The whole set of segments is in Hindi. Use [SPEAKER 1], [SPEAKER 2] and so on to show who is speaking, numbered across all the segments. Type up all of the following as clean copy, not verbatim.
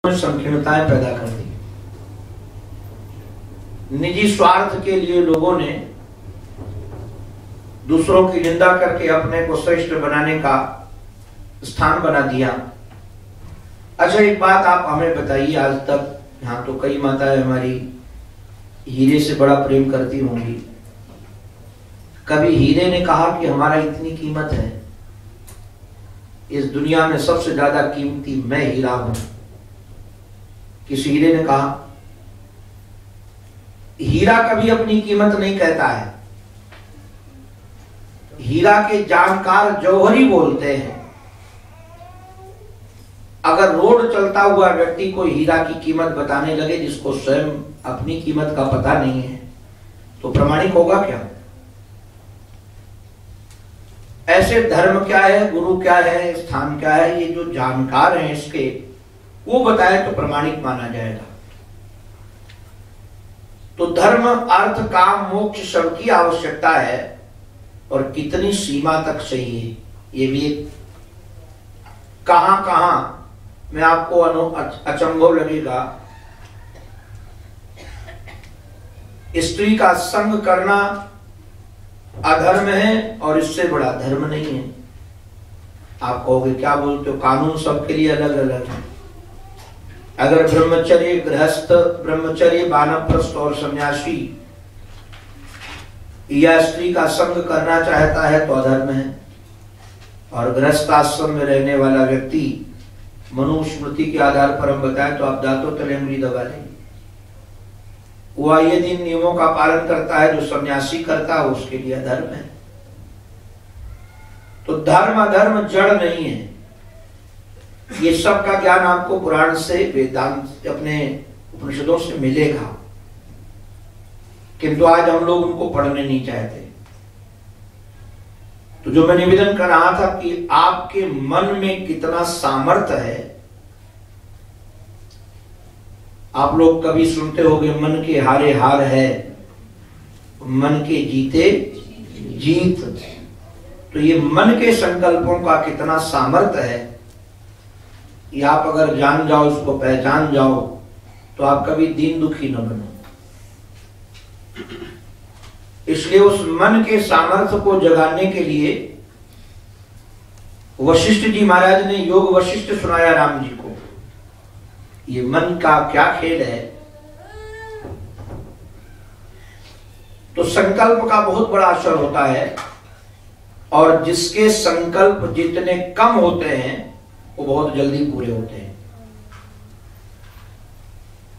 [SPEAKER 1] संकीर्णताएं पैदा कर दी। निजी स्वार्थ के लिए लोगों ने दूसरों की निंदा करके अपने को श्रेष्ठ बनाने का स्थान बना दिया। अच्छा, एक बात आप हमें बताइए, आज तक यहाँ तो कई माताएं हमारी हीरे से बड़ा प्रेम करती होंगी, कभी हीरे ने कहा कि हमारा इतनी कीमत है, इस दुनिया में सबसे ज्यादा कीमती मैं हीरा हूं? किसी हीरे ने कहा? हीरा कभी अपनी कीमत नहीं कहता है। हीरा के जानकार जौहरी बोलते हैं। अगर रोड चलता हुआ व्यक्ति को हीरा की कीमत बताने लगे जिसको स्वयं अपनी कीमत का पता नहीं है, तो प्रामाणिक होगा क्या? ऐसे धर्म क्या है, गुरु क्या है, स्थान क्या है, ये जो जानकार हैं इसके, वो बताए तो प्रामाणिक माना जाएगा। तो धर्म, अर्थ, काम, मोक्ष सबकी आवश्यकता है, और कितनी सीमा तक चाहिए ये भी कहां कहां में आपको अचंभव लगेगा। स्त्री का संग करना अधर्म है और इससे बड़ा धर्म नहीं है। आप कहोगे क्या बोलते हो, कानून सबके लिए अलग अलग है। अगर ब्रह्मचर्य, गृहस्थ, ब्रह्मचर्य, वानप्रस्थ और सन्यासी या स्त्री का संग करना चाहता है तो अधर्म है, और गृहस्थ आश्रम में रहने वाला व्यक्ति मनुस्मृति के आधार पर हम बताएं तो आप दांतों तले उंगली दबा लेंगे। वह यदि नियमों का पालन करता है जो सन्यासी करता है उसके लिए अधर्म है। तो धर्म अधर्म जड़ नहीं है। ये सब का ज्ञान आपको पुराण से, वेदांत, अपने उपनिषदों से मिलेगा, किंतु आज हम लोग उनको पढ़ने नहीं चाहते। तो जो मैं निवेदन कर रहा था कि आपके मन में कितना सामर्थ्य है। आप लोग कभी सुनते होंगे मन के हारे हार है, मन के जीते जीत। तो ये मन के संकल्पों का कितना सामर्थ्य है, ये आप अगर जान जाओ, उसको पहचान जाओ, तो आप कभी दीन दुखी न बनो। इसलिए उस मन के सामर्थ्य को जगाने के लिए वशिष्ठ जी महाराज ने योग वशिष्ठ सुनाया राम जी को। ये मन का क्या खेल है। तो संकल्प का बहुत बड़ा असर होता है, और जिसके संकल्प जितने कम होते हैं वो बहुत जल्दी पूरे होते हैं।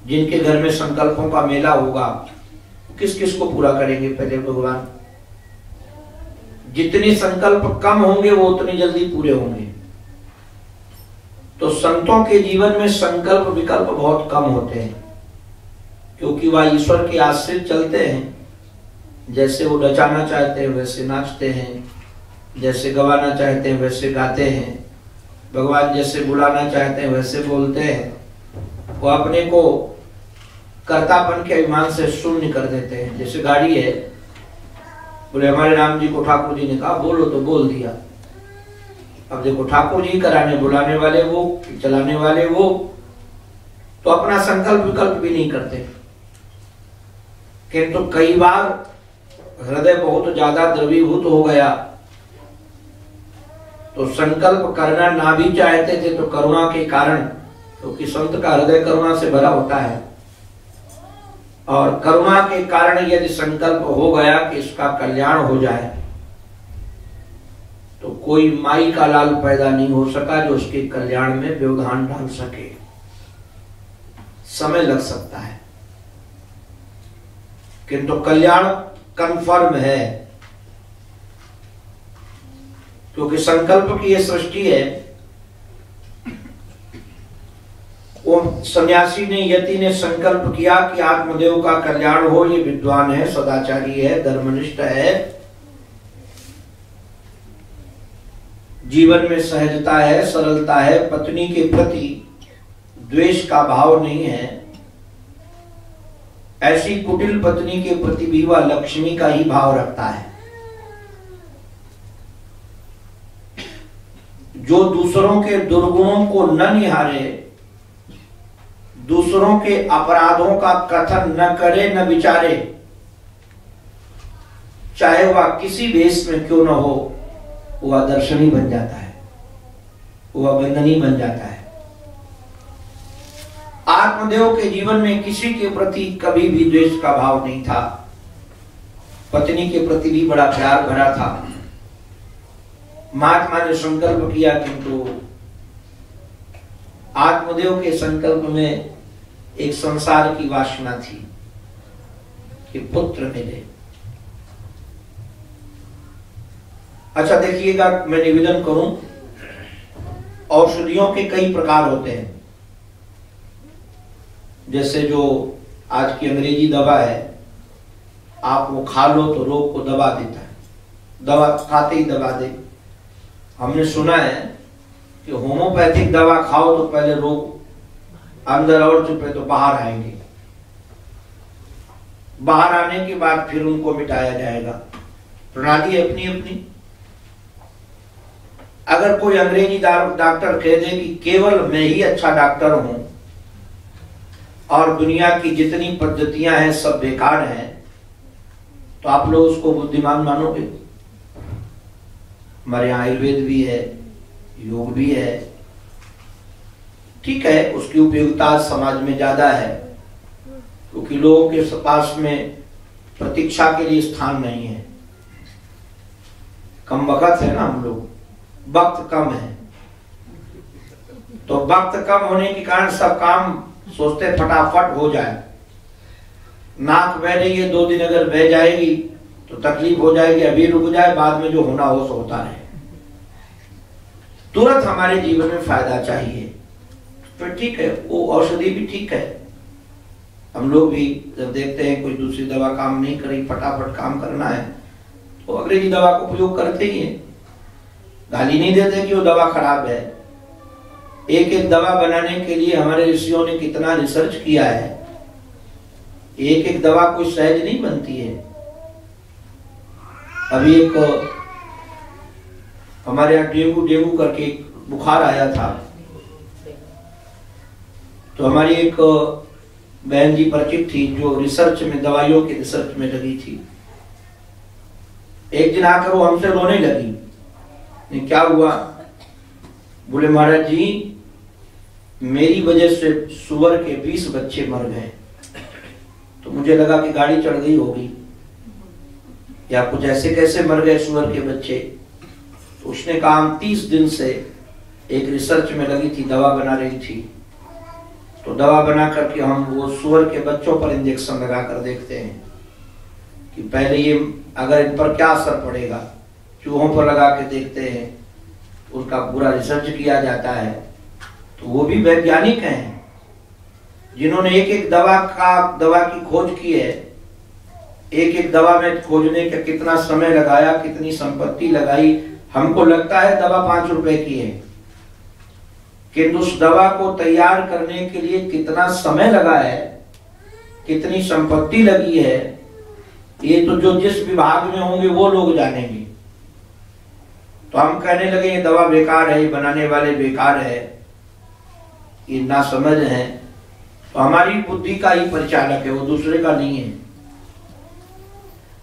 [SPEAKER 1] जिनके घर में संकल्पों का मेला होगा, किस किस को पूरा करेंगे पहले भगवान? जितने संकल्प कम होंगे वो उतनी जल्दी पूरे होंगे। तो संतों के जीवन में संकल्प विकल्प बहुत कम होते हैं, क्योंकि वह ईश्वर के आश्रित चलते हैं। जैसे वो नचाना चाहते हैं वैसे नाचते हैं, जैसे गवाना चाहते हैं वैसे गाते हैं, भगवान जैसे बुलाना चाहते हैं वैसे बोलते हैं। वो अपने को कर्तापन के अभिमान से शून्य कर देते हैं। जैसे गाड़ी है, बोले हमारे राम जी को ठाकुर जी ने कहा बोलो तो बोल दिया। अब देखो, ठाकुर जी कराने बुलाने वाले वो, चलाने वाले वो, तो अपना संकल्प विकल्प भी नहीं करते। किंतु कई बार हृदय बहुत ज्यादा द्रवीभूत हो गया, तो संकल्प करना ना भी चाहते थे तो करुणा के कारण, क्योंकि संत का हृदय करुणा से भरा होता है, और करुणा के कारण यदि संकल्प हो गया कि इसका कल्याण हो जाए, तो कोई माई का लाल पैदा नहीं हो सका जो उसके कल्याण में व्यवधान डाल सके। समय लग सकता है, किंतु कल्याण कंफर्म है, क्योंकि संकल्प की यह सृष्टि है। वो सन्यासी ने, यति ने संकल्प किया कि आत्मदेव का कल्याण हो। ये विद्वान है, सदाचारी है, धर्मनिष्ठ है, जीवन में सहजता है, सरलता है, पत्नी के प्रति द्वेष का भाव नहीं है। ऐसी कुटिल पत्नी के प्रति भी वह लक्ष्मी का ही भाव रखता है। जो दूसरों के दुर्गुणों को न निहारे, दूसरों के अपराधों का कथन न करे न विचारे, चाहे वह किसी वेश में क्यों न हो, वह दर्शनी बन जाता है, वह वंदनीय बन जाता है। आत्मदेव के जीवन में किसी के प्रति कभी भी द्वेष का भाव नहीं था। पत्नी के प्रति भी बड़ा प्यार भरा था। महात्मा ने संकल्प किया, किंतु आत्मदेव के संकल्प में एक संसार की वासना थी कि पुत्र मिले। अच्छा देखिएगा, मैं निवेदन करूं, औषधियों के कई प्रकार होते हैं। जैसे जो आज की अंग्रेजी दवा है, आप वो खा लो तो रोग को दबा देता है, दवा खाते ही दबा दे। हमने सुना है कि होम्योपैथिक दवा खाओ तो पहले रोग अंदर और चुपे तो बाहर आएंगे, बाहर आने के बाद फिर उनको मिटाया जाएगा। प्रणाली अपनी अपनी। अगर कोई अंग्रेजी डॉक्टर कह दे कि केवल मैं ही अच्छा डॉक्टर हूं और दुनिया की जितनी पद्धतियां हैं सब बेकार हैं, तो आप लोग उसको बुद्धिमान मानोगे? हमारे यहाँ आयुर्वेद भी है, योग भी है, ठीक है, उसकी उपयोगिता समाज में ज्यादा है, क्योंकि लोगों के पास में प्रतीक्षा के लिए स्थान नहीं है। कम वक्त है ना, हम लोग वक्त कम है, तो वक्त कम होने के कारण सब काम सोचते फटाफट हो जाए। नाक बह रही है, 2 दिन अगर बह जाएगी तो तकलीफ हो जाएगी, अभी रुक जाए, बाद में जो होना हो सो होता है। तुरंत हमारे जीवन में फायदा चाहिए, तो ठीक है, वो औषधि भी ठीक है। हम लोग भी जब देखते हैं कोई दूसरी दवा काम नहीं करी, फटाफट काम करना है, तो अंग्रेजी दवा का उपयोग करते ही है। गाली नहीं देते कि वो दवा खराब है। एक एक दवा बनाने के लिए हमारे ऋषियों ने कितना रिसर्च किया है। एक एक दवा कोई सहज नहीं बनती है। अभी एक हमारे यहाँ डेंगू करके बुखार आया था, तो हमारी एक बहन जी परिचित थी जो रिसर्च में, दवाइयों के रिसर्च में लगी थी। एक दिन आकर वो हमसे रोने लगी। क्या हुआ? बोले महाराज जी, मेरी वजह से सुअर के 20 बच्चे मर गए। तो मुझे लगा कि गाड़ी चढ़ गई होगी या कुछ, ऐसे कैसे मर गए सुअर के बच्चे? तो उसने कहा हम 30 दिन से एक रिसर्च में लगी थी, दवा बना रही थी। तो दवा बना करके हम वो सुअर के बच्चों पर इंजेक्शन लगा कर देखते हैं कि पहले ये अगर इन पर क्या असर पड़ेगा। चूहों पर लगा के देखते हैं, उसका पूरा रिसर्च किया जाता है। तो वो भी वैज्ञानिक हैं जिन्होंने एक एक दवा की खोज की है। एक एक दवा में खोजने का कितना समय लगाया, कितनी संपत्ति लगाई। हमको लगता है दवा 5 रुपए की है, किंतु उस दवा को तैयार करने के लिए कितना समय लगा है, कितनी संपत्ति लगी है, ये तो जो जिस विभाग में होंगे वो लोग जानेंगे। तो हम कहने लगे ये दवा बेकार है, ये बनाने वाले बेकार है, ये नासमझ है। तो हमारी बुद्धि का ही परिचालक है, वो दूसरे का नहीं है।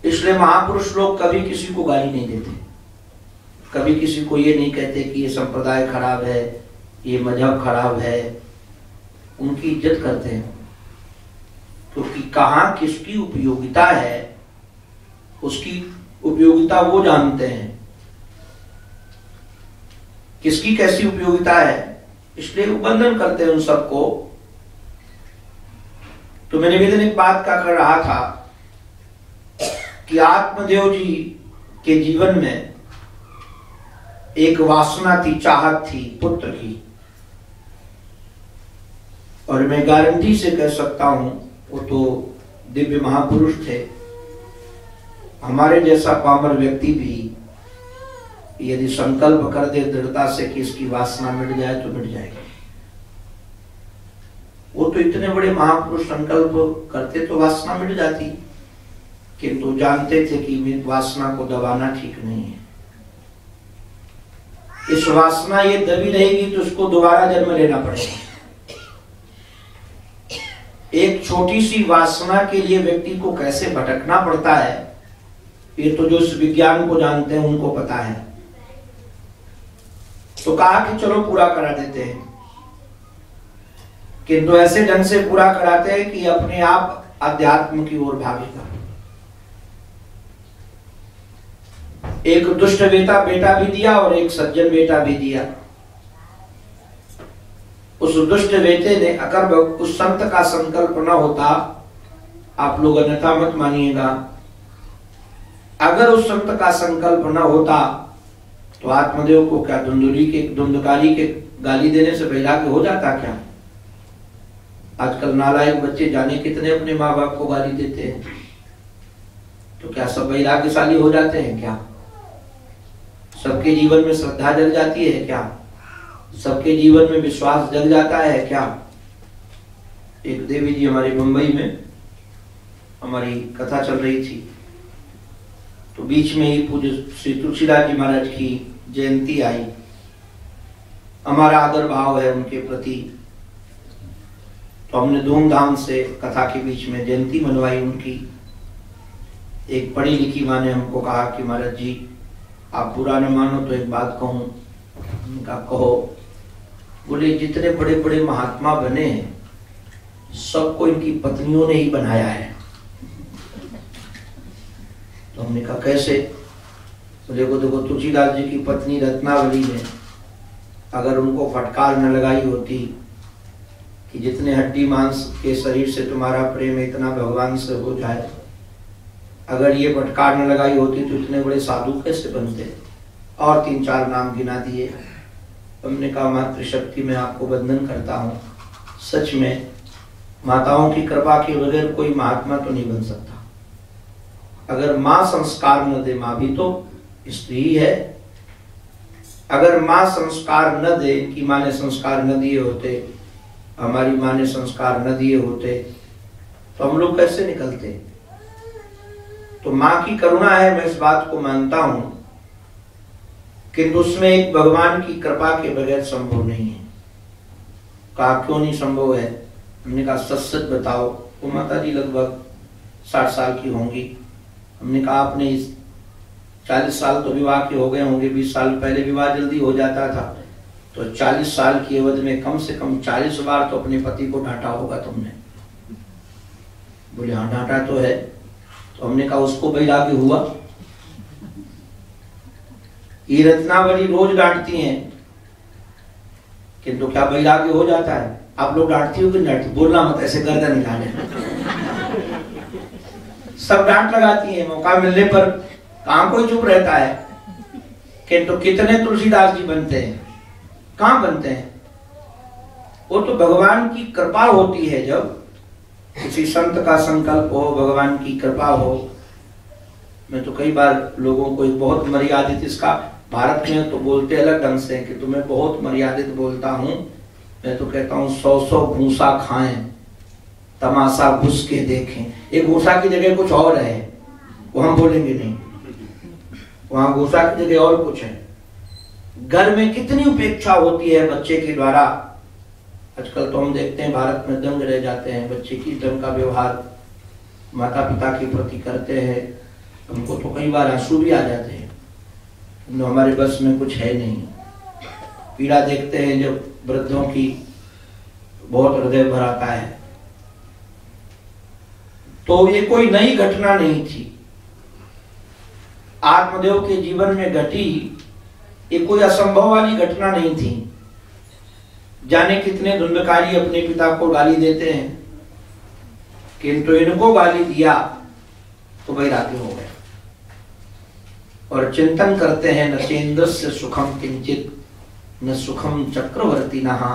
[SPEAKER 1] इसलिए महापुरुष लोग कभी किसी को गाली नहीं देते, कभी किसी को ये नहीं कहते कि ये संप्रदाय खराब है, ये मजहब खराब है। उनकी इज्जत करते हैं, क्योंकि कहाँ किसकी उपयोगिता है उसकी उपयोगिता वो जानते हैं, किसकी कैसी उपयोगिता है, इसलिए वो वंदन करते हैं उन सबको। तो मैं निवेदन एक बात का कर रहा था कि आत्मदेव जी के जीवन में एक वासना थी, चाहत थी पुत्र की, और मैं गारंटी से कह सकता हूं वो तो दिव्य महापुरुष थे। हमारे जैसा पामर व्यक्ति भी यदि संकल्प कर दे दृढ़ता से कि इसकी वासना मिट जाए तो मिट जाएगी। वो तो इतने बड़े महापुरुष संकल्प करते तो वासना मिट जाती, किंतु जानते थे कि वासना को दबाना ठीक नहीं है। इस वासना ये दबी रहेगी तो उसको दोबारा जन्म लेना पड़ेगा। एक छोटी सी वासना के लिए व्यक्ति को कैसे भटकना पड़ता है, ये तो जो इस विज्ञान को जानते हैं उनको पता है। तो कहा कि चलो पूरा करा देते हैं, किंतु ऐसे ढंग से पूरा कराते हैं कि अपने आप अध्यात्म की ओर भागेगा। एक दुष्ट बेटा भी दिया और एक सज्जन बेटा भी दिया। उस दुष्ट बेटे ने, अगर उस संत का संकल्प न होता, आप लोग अन्यथा मत मानिएगा, अगर उस संत का संकल्प न होता तो आत्मदेव को क्या धुंधकारी के गाली देने से वैराग्य हो जाता क्या? आजकल नालायक बच्चे जाने कितने अपने माँ बाप को गाली देते हैं, तो क्या सब वैराग्यशाली हो जाते हैं क्या? सबके जीवन में श्रद्धा जग जाती है क्या? सबके जीवन में विश्वास जग जाता है क्या? एक देवी जी हमारी मुंबई में हमारी कथा चल रही थी, तो बीच में ही पूज्य श्री तुलसीदास जी महाराज की जयंती आई। हमारा आदर भाव है उनके प्रति, तो हमने धूमधाम से कथा के बीच में जयंती मनवाई उनकी। एक पढ़ी लिखी माँ ने हमको कहा कि महाराज जी आप बुरा न मानो तो एक बात कहूं। उनका कहो। बोले जितने बड़े बड़े महात्मा बने हैं सबको इनकी पत्नियों ने ही बनाया है। तो हमने कहा कैसे? तो देखो तुलसीदास जी की पत्नी रत्नावली ने अगर उनको फटकार न लगाई होती कि जितने हड्डी मांस के शरीर से तुम्हारा प्रेम इतना भगवान से हो जाए, अगर ये फटकार न लगाई होती तो इतने बड़े साधु कैसे बनते? और 3-4 नाम गिना दिए। हमने कहा मातृशक्ति में आपको वंदन करता हूँ, सच में माताओं की कृपा के बगैर कोई महात्मा तो नहीं बन सकता। अगर माँ संस्कार न दे, माँ भी तो स्त्री है, अगर माँ संस्कार न दे, इनकी माँ ने संस्कार न दिए होते, हमारी माँ ने संस्कार न दिए होते, तो हम लोग कैसे निकलते? तो माँ की करुणा है, मैं इस बात को मानता हूं, किंतु उसमें एक भगवान की कृपा के बगैर संभव नहीं है। कहा क्यों नहीं संभव है? हमने कहा सच बताओ। वो माता जी लगभग 60 साल की होंगी। हमने कहा आपने 40 साल तो विवाह के हो गए होंगे, 20 साल पहले विवाह जल्दी हो जाता था, तो 40 साल की अवध में कम से कम 40 बार तो अपने पति को डांटा होगा तुमने। बोले हाँ डांटा तो है। तो हमने कहा उसको वैराग्य हुआ? ये रत्नावली रोज डांटती हैं, किंतु क्या वैराग्य हो जाता है? आप लोग डांटती हो कि नहीं डांटती? बोलना मत, ऐसे गर्दन निकाले। सब डांट लगाती हैं, मौका मिलने पर कहां कोई चुप रहता है। किंतु कितने तुलसीदास जी बनते हैं? कहां बनते हैं? वो तो भगवान की कृपा होती है। जब किसी संत का संकल्प हो, भगवान की कृपा हो। मैं तो कई बार लोगों को एक बहुत मर्यादित, इसका भारत में तो बोलते अलग ढंग से कि तुम्हें बहुत मर्यादित बोलता हूं, मैं तो कहता हूं 100 भूसा खाएं, तमाशा घुस के देखें। एक भूसा की जगह कुछ और है, वो हम बोलेंगे नहीं, वहां भूसा की जगह और कुछ है। घर में कितनी उपेक्षा होती है बच्चे के द्वारा। आजकल तो हम देखते हैं भारत में दंग रह जाते हैं, बच्चे की ढंग का व्यवहार माता पिता के प्रति करते हैं। हमको तो कई बार आंसू भी आ जाते हैं, तो हमारे बस में कुछ है नहीं। पीड़ा देखते हैं जब वृद्धों की, बहुत हृदय भर आता है। तो ये कोई नई घटना नहीं थी, आत्मदेव के जीवन में घटी। ये कोई असंभव वाली घटना नहीं थी। जाने कितने धुंधकारी अपने पिता को गाली देते हैं, किंतु इनको गाली दिया तो वैराग्य हो गए और चिंतन करते हैं न चेन्द्र से सुखम किंचित न सुखम चक्रवर्ती नहा।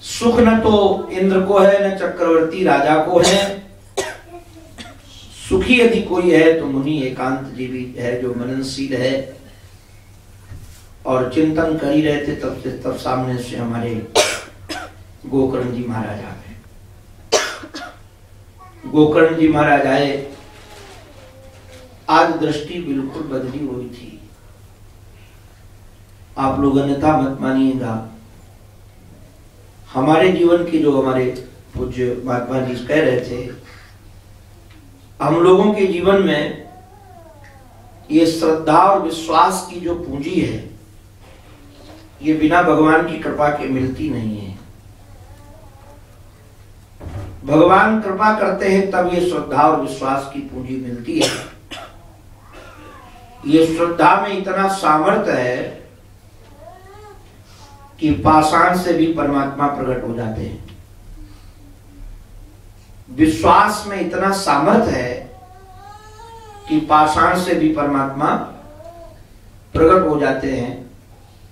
[SPEAKER 1] सुख न तो इंद्र को है न चक्रवर्ती राजा को है। सुखी यदि कोई है तो मुनि एकांत जीवी है, जो मननशील है और चिंतन कर ही रहते। तब सामने से हमारे गोकर्ण जी महाराज आ गए। गोकर्ण जी महाराज आए, आज दृष्टि बिल्कुल बदली हुई थी। आप लोग अन्यथा मत मानिएगा, हमारे जीवन की जो हमारे पूज्य महात्मा जी कह रहे थे, हम लोगों के जीवन में ये श्रद्धा और विश्वास की जो पूंजी है, ये बिना भगवान की कृपा के मिलती नहीं है। भगवान कृपा करते हैं तब ये श्रद्धा और विश्वास की पूंजी मिलती है। ये श्रद्धा में इतना सामर्थ्य है कि पाषाण से भी परमात्मा प्रकट हो जाते हैं। विश्वास में इतना सामर्थ्य है कि पाषाण से भी परमात्मा प्रकट हो जाते हैं।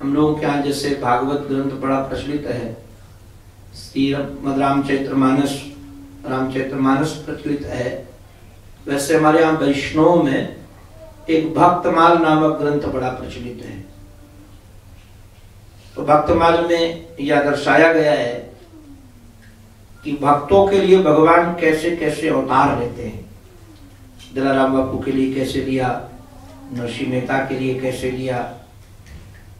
[SPEAKER 1] हम लोगों के यहाँ जैसे भागवत ग्रंथ बड़ा प्रचलित है, श्री रामचरितमानस प्रचलित है, वैसे हमारे यहाँ वैष्णव में एक भक्तमाल नामक ग्रंथ बड़ा प्रचलित है। तो भक्तमाल में यह दर्शाया गया है कि भक्तों के लिए भगवान कैसे कैसे अवतार लेते हैं। दिलाराम बापू के लिए कैसे लिया, नरसिंह मेहता के लिए कैसे लिया।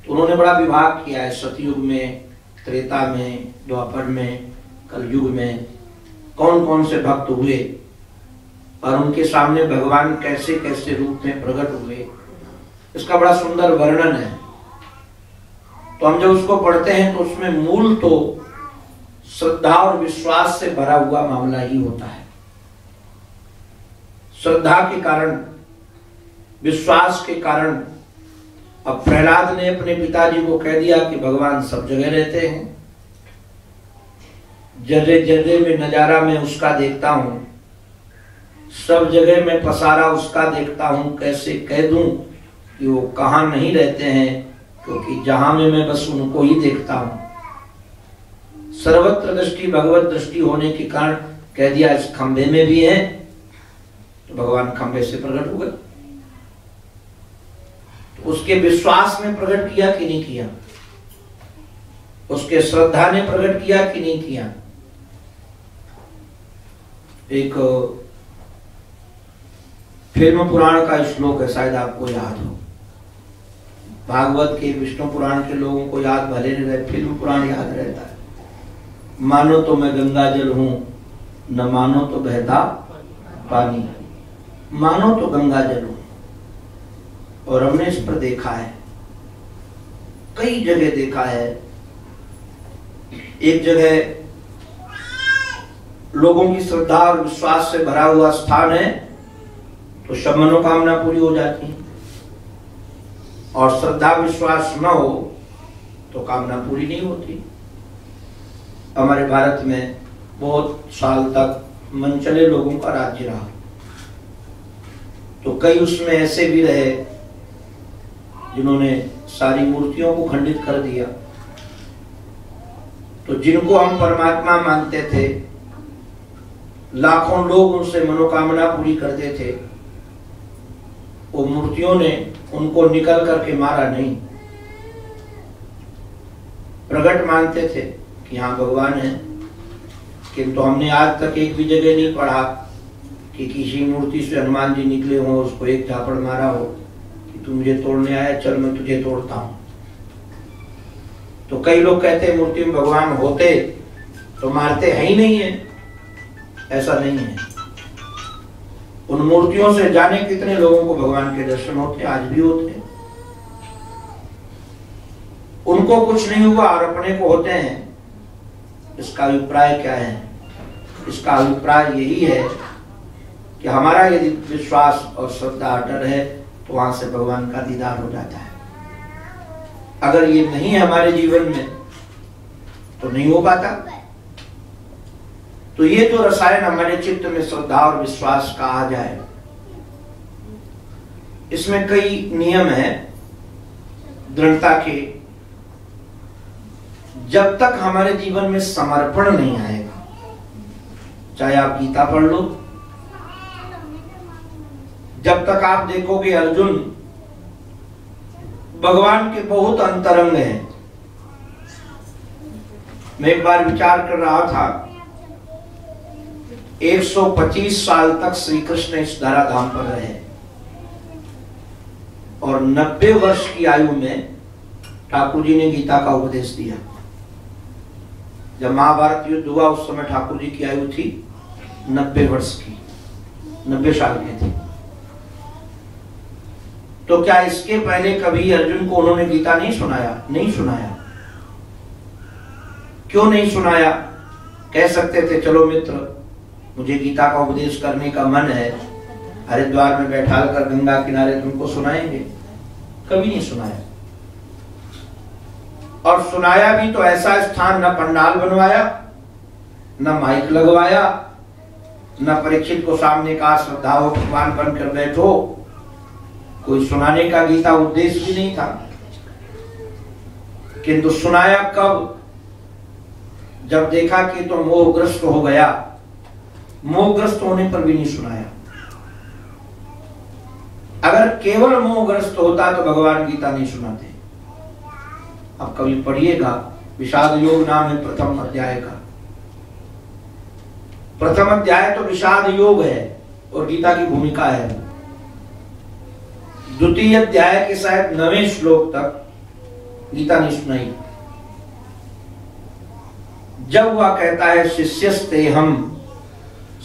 [SPEAKER 1] तो उन्होंने बड़ा विभाग किया है, सतयुग में, त्रेता में, द्वापर में, कलयुग में कौन कौन से भक्त हुए और उनके सामने भगवान कैसे कैसे रूप में प्रकट हुए, इसका बड़ा सुंदर वर्णन है। तो हम जब उसको पढ़ते हैं तो उसमें मूल तो श्रद्धा और विश्वास से भरा हुआ मामला ही होता है। श्रद्धा के कारण, विश्वास के कारण, अब प्रहलाद ने अपने पिताजी को कह दिया कि भगवान सब जगह रहते हैं, जर्रे जर्रे में नजारा मैं उसका देखता हूं, सब जगह में पसारा उसका देखता हूं, कैसे कह दूं कि वो कहां नहीं रहते हैं, क्योंकि जहां में मैं बस उनको ही देखता हूं। सर्वत्र दृष्टि भगवत दृष्टि होने के कारण कह दिया इस खंबे में भी है, तो भगवान खंबे से प्रकट हो गए। तो उसके विश्वास में प्रकट किया कि नहीं किया, उसके श्रद्धा ने प्रकट किया कि नहीं किया। एक फिल्म पुराण का श्लोक है, शायद आपको याद हो। भागवत के, विष्णु पुराण के लोगों को याद भले नहीं रहे, फिल्म पुराण याद रहता है। मानो तो मैं गंगा जल हूं, न मानो तो बहता पानी, मानो तो गंगा जल हूं। और हमने इस पर देखा है, कई जगह देखा है। एक जगह लोगों की श्रद्धा और विश्वास से भरा हुआ स्थान है तो सब मनोकामना पूरी हो जाती है, और श्रद्धा विश्वास न हो तो कामना पूरी नहीं होती। हमारे भारत में बहुत साल तक मनचले लोगों का राज्य रहा, तो कई उसमें ऐसे भी रहे जिन्होंने सारी मूर्तियों को खंडित कर दिया। तो जिनको हम परमात्मा मानते थे, लाखों लोग उनसे मनोकामना पूरी करते थे, वो मूर्तियों ने उनको निकल करके मारा नहीं। प्रकट मानते थे कि हाँ भगवान है, किंतु हमने आज तक एक भी जगह नहीं पढ़ा कि किसी मूर्ति से हनुमान जी निकले हों, उसको एक झापड़ मारा हो कि तू मुझे तोड़ने आया, चल मैं तुझे तोड़ता हूं। तो कई लोग कहते हैं मूर्ति में भगवान होते तो मारते हैं ही नहीं है। ऐसा नहीं है। उन मूर्तियों से जाने कितने लोगों को भगवान के दर्शन होते, आज भी होते हैं। उनको कुछ नहीं हुआ और अपने को होते हैं। इसका अभिप्राय क्या है? इसका अभिप्राय यही है कि हमारा यदि विश्वास और श्रद्धा अटल है तो वहां से भगवान का दीदार हो जाता है। अगर ये नहीं है हमारे जीवन में तो नहीं हो पाता। तो ये जो रसायन हमारे चित्त में श्रद्धा और विश्वास का आ जाए, इसमें कई नियम है दृढ़ता के। जब तक हमारे जीवन में समर्पण नहीं आएगा, चाहे आप गीता पढ़ लो, जब तक आप देखोगे अर्जुन भगवान के बहुत अंतरंग हैं। मैं एक बार विचार कर रहा था, 125 साल तक श्री कृष्ण इस धराधाम पर रहे और 90 वर्ष की आयु में ठाकुर जी ने गीता का उपदेश दिया। जब महाभारत युद्ध हुआ उस समय ठाकुर जी की आयु थी 90 वर्ष की, 90 साल के थे। तो क्या इसके पहले कभी अर्जुन को उन्होंने गीता नहीं सुनाया? नहीं सुनाया। क्यों नहीं सुनाया? कह सकते थे चलो मित्र, मुझे गीता का उपदेश करने का मन है, हरिद्वार में बैठा कर गंगा किनारे तुमको सुनाएंगे। कभी नहीं सुनाया। और सुनाया भी तो ऐसा स्थान, न पंडाल बनवाया, न माइक लगवाया, न परीक्षित को सामने कहा श्रद्धाओं भगवान बनकर बैठो। कोई सुनाने का गीता उद्देश्य भी नहीं था। किंतु सुनाया कब? जब देखा कि तो मोहग्रस्त हो गया। मोहग्रस्त होने पर भी नहीं सुनाया। अगर केवल मोहग्रस्त होता तो भगवान गीता नहीं सुनाते। अब कभी पढ़िएगा, विषाद योग नाम है प्रथम अध्याय का। प्रथम अध्याय तो विषाद योग है और गीता की भूमिका है। द्वितीय अध्याय के शायद 9वें श्लोक तक गीता नहीं सुनाई। जब वह कहता है शिष्यस्ते हम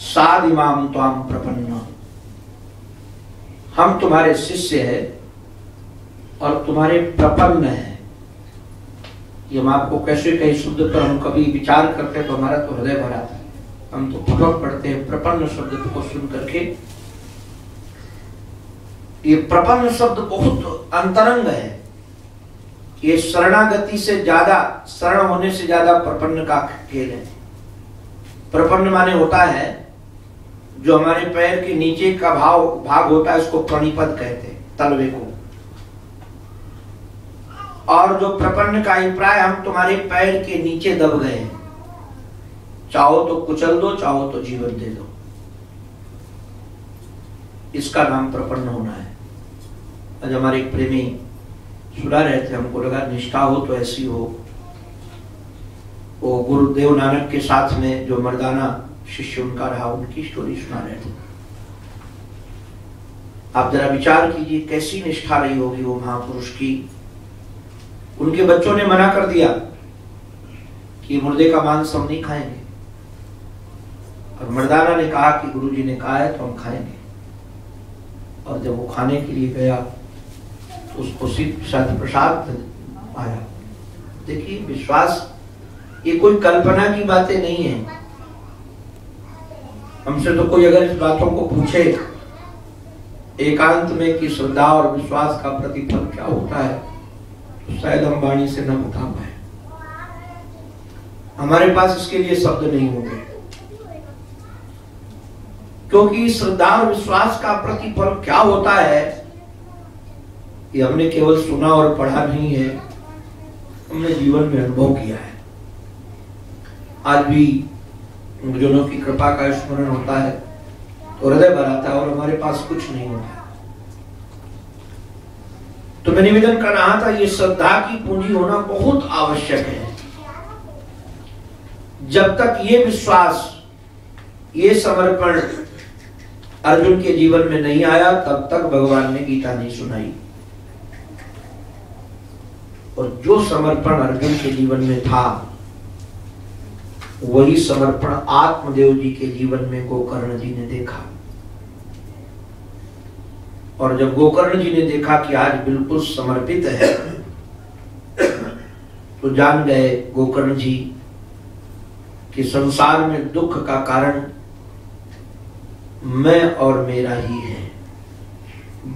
[SPEAKER 1] सादिमाम त्वाम प्रपन्न, हम तुम्हारे शिष्य हैं और तुम्हारे प्रपन्न हैं। ये हम आपको कैसे कई शब्द पर हम कभी विचार करते तो हमारा तो हृदय भरा था। हम तो फपक पढ़ते हैं प्रपन्न शब्द को सुन करके। ये प्रपन्न शब्द बहुत अंतरंग है। ये शरणागति से ज्यादा, शरण होने से ज्यादा प्रपन्न का खेल है। प्रपन्न माने होता है जो हमारे पैर के नीचे का भाग होता है, इसको प्रणिपद कहते हैं, तलवे को। और जो प्रपन्न का अभिप्राय, हम तुम्हारे पैर के नीचे दब गए, चाहो तो कुचल दो, चाहो तो जीवन दे दो। इसका नाम प्रपन्न होना है। आज हमारे एक प्रेमी सुना रहे थे, हमको लगा निष्ठा हो तो ऐसी हो। वो गुरुदेव नानक के साथ में जो मर्दाना शिष्य उनका रहा, उनकी स्टोरी सुना रहे थे। आप जरा विचार कीजिए कैसी निष्ठा रही होगी वो महापुरुष की। उनके बच्चों ने मना कर दिया कि मुर्दे का मांस हम नहीं खाएंगे, और मर्दाना ने कहा कि गुरुजी ने कहा है तो हम खाएंगे। और जब वो खाने के लिए गया तो उसको सिर्फ प्रसाद आया। देखिए विश्वास, ये कोई कल्पना की बातें नहीं है। हमसे तो कोई अगर इस बातों को पूछे एकांत में कि श्रद्धा और विश्वास का प्रतिफल क्या होता है, तो शायद हम वाणी से न बता पाए। हमारे पास इसके लिए शब्द नहीं होंगे, क्योंकि श्रद्धा और विश्वास का प्रतिफल क्या होता है ये हमने केवल सुना और पढ़ा नहीं है, हमने जीवन में अनुभव किया है। आज भी गुरुजनों की कृपा का स्मरण होता है तो हृदय भर आता है, और हमारे पास कुछ नहीं होता। तो मैं निवेदन कर रहा था, ये श्रद्धा की पूंजी होना बहुत आवश्यक है। जब तक ये विश्वास, ये समर्पण अर्जुन के जीवन में नहीं आया, तब तक भगवान ने गीता नहीं सुनाई। और जो समर्पण अर्जुन के जीवन में था, वही समर्पण आत्मदेव जी के जीवन में गोकर्ण जी ने देखा। और जब गोकर्ण जी ने देखा कि आज बिल्कुल समर्पित है, तो जान गए गोकर्ण जी कि संसार में दुख का कारण मैं और मेरा ही है।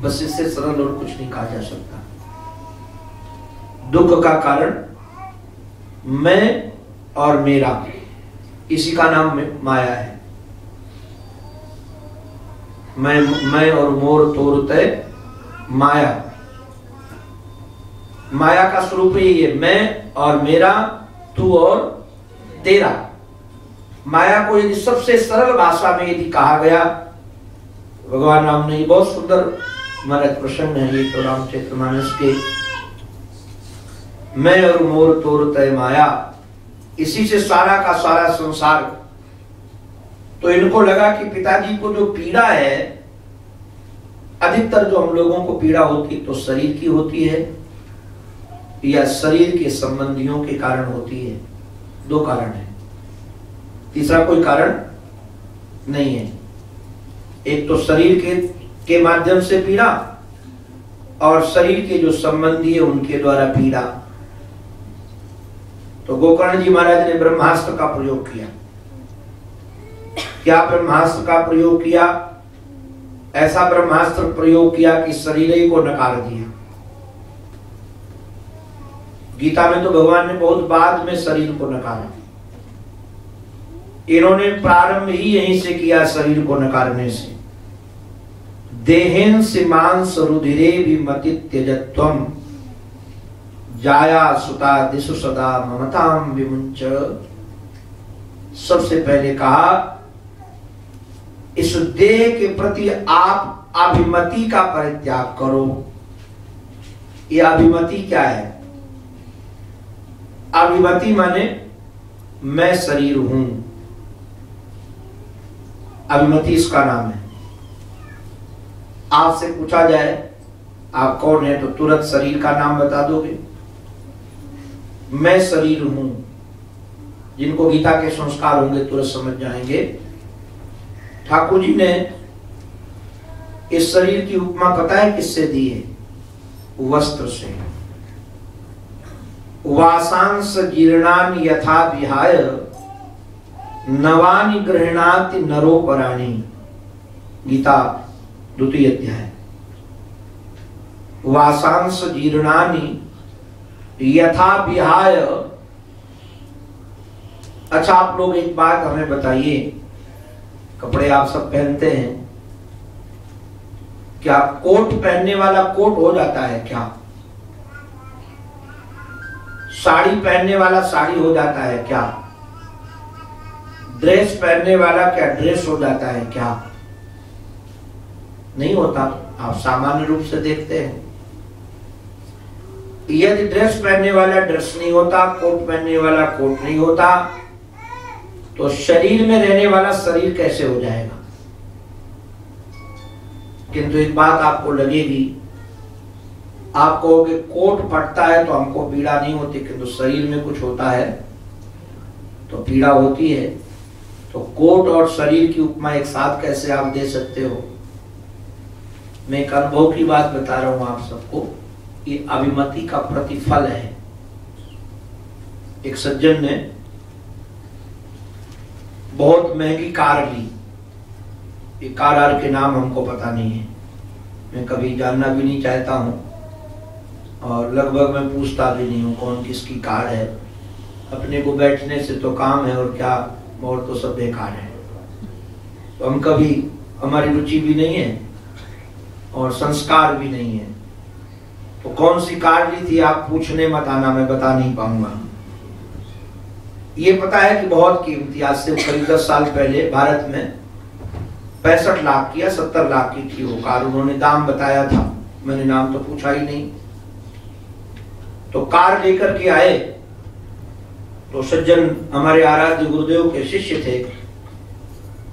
[SPEAKER 1] बस इससे सरल और कुछ नहीं कहा जा सकता। दुख का कारण मैं और मेरा, इसी का नाम माया है। मैं और मोर तोरते माया। माया का स्वरूप ही है, मैं और मेरा, तू और तेरा। माया को यदि सबसे सरल भाषा में यदि कहा गया, भगवान राम ने, ये बहुत सुंदर महाराज प्रसंग है ये तो रामचरितमानस के, मैं और मोर तोरते माया, इसी से सारा का सारा संसार। तो इनको लगा कि पिताजी को जो पीड़ा है, अधिकतर जो हम लोगों को पीड़ा होती तो शरीर की होती है या शरीर के संबंधियों के कारण होती है। दो कारण है। तीसरा कोई कारण नहीं है। एक तो शरीर के माध्यम से पीड़ा और शरीर के जो संबंधी है उनके द्वारा पीड़ा। तो गोकर्ण जी महाराज ने ब्रह्मास्त्र का प्रयोग किया। क्या ब्रह्मास्त्र का प्रयोग किया? ऐसा ब्रह्मास्त्र प्रयोग किया कि शरीर ही को नकार दिया। गीता में तो भगवान ने बहुत बाद में शरीर को नकारा। इन्होंने प्रारंभ ही यहीं से किया, शरीर को नकारने से। देहेन सीमांस रुधिरे विमति त्यजत्वम जाया सुता दिशु सदा ममताम विमुंच। सबसे पहले कहा इस देह के प्रति आप अभिमति का परित्याग करो। यह अभिमति क्या है? अभिमति माने मैं शरीर हूं, अभिमति इसका नाम है। आपसे पूछा जाए आप कौन है तो तुरंत शरीर का नाम बता दोगे। मैं शरीर हूं। जिनको गीता के संस्कार होंगे तुरंत समझ जाएंगे। ठाकुर जी ने इस शरीर की उपमा पता है किससे दी है? वस्त्र से। वासांस जीर्णानि यथा विहाय नवानि गृह्णाति नरोपराणि। गीता 2 अध्याय। वासांस जीर्णानि यथा विहाय। अच्छा आप लोग एक बात हमें बताइए, कपड़े आप सब पहनते हैं, क्या कोट पहनने वाला कोट हो जाता है क्या? साड़ी पहनने वाला साड़ी हो जाता है क्या? ड्रेस पहनने वाला क्या ड्रेस हो जाता है क्या? नहीं होता। आप सामान्य रूप से देखते हैं। यदि ड्रेस पहनने वाला ड्रेस नहीं होता, कोट पहनने वाला कोट नहीं होता, तो शरीर में रहने वाला शरीर कैसे हो जाएगा? किंतु एक बात आपको लगेगी, आप कहोगे कोट फटता है तो हमको पीड़ा नहीं होती, किंतु शरीर में कुछ होता है तो पीड़ा होती है। तो कोट और शरीर की उपमा एक साथ कैसे आप दे सकते हो? मैं एक अनुभव की बात बता रहा हूं आप सबको। ये अभिमति का प्रतिफल है। एक सज्जन ने बहुत महंगी कार ली। ये कार के नाम हमको पता नहीं है, मैं कभी जानना भी नहीं चाहता हूं और लगभग मैं पूछता भी नहीं हूं कौन किसकी कार है। अपने को बैठने से तो काम है और क्या, और तो सब बेकार है। तो हम कभी, हमारी रुचि भी नहीं है और संस्कार भी नहीं है। तो कौन सी कार ली थी आप पूछने मत आना, मैं बता नहीं पाऊंगा। ये पता है कि बहुत कीमती, आज से करीब 10 साल पहले भारत में 65 लाख की या 70 लाख की थी वो कार। उन्होंने दाम बताया था, मैंने नाम तो पूछा ही नहीं। तो कार लेकर के आए तो सज्जन हमारे आराध्य गुरुदेव के शिष्य थे।